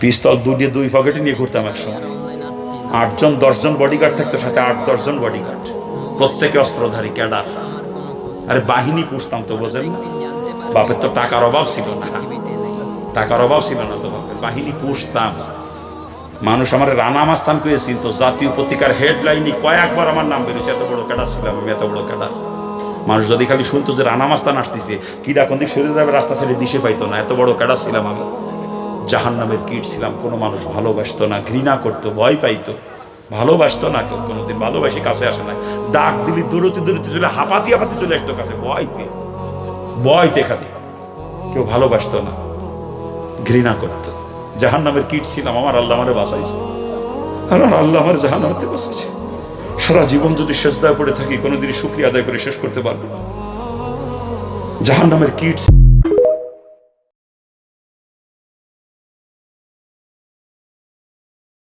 পিস্তল দুই পকেটে নিয়ে ঘুরতাম একসময়। 8 জন 10 জন বডিগার্ড থাকতো, সাথে 8-10 জন বডিগার্ড, প্রত্যেকে অস্ত্রধারী, ক্যাডার। আরে বাহিনী পুষতাম তো, বোঝেন না? বাপের তো টাকার অভাব ছিল না, টাকার অভাব ছিল না তো বাপের, বাহিনী পুষতাম। মানুষ আমার রানা মাস্তান পেয়েছি তো, জাতীয় পত্রিকার হেডলাইনে কয়েকবার আমার নাম বেরিয়েছে, এত বড় ক্যাডার ছিলাম আমি, এত বড় ক্যাডার। মানুষ যদি খালি শুনতো যে রানা মাস্তান আসতেছে, কিডা কোন দিক সরে যাবে রাস্তা ছেড়ে দিশে পাইতো না, এত বড় ক্যাডার ছিলাম আমি। জাহান্নামের কীট ছিলাম। কোনো মানুষ ভালোবাসতো না, ঘৃণা করতো, ভয় পাইতো। ভালোবাসতো না কেউ, কোনোদিন ভালোবাসি কাছে আসে না। ডাক দিলি দূরতে চলে হাঁপাতি চলে আসতো কাছে, ভয়তে খালি। কেউ ভালোবাসতো না, ঘৃণা করতো। জাহান্নামের কীট ছিলাম। আমার আল্লাহ আমারে বাঁচাইছে, আর আল্লাহ আমার জাহান্নামে বাঁচাইছে। সারা জীবন যদি সেজদায় পড়ে থাকি, কোনোদিনই শুকরিয়া আদায় করে শেষ করতে পারবো না। জাহান্নামের কীট।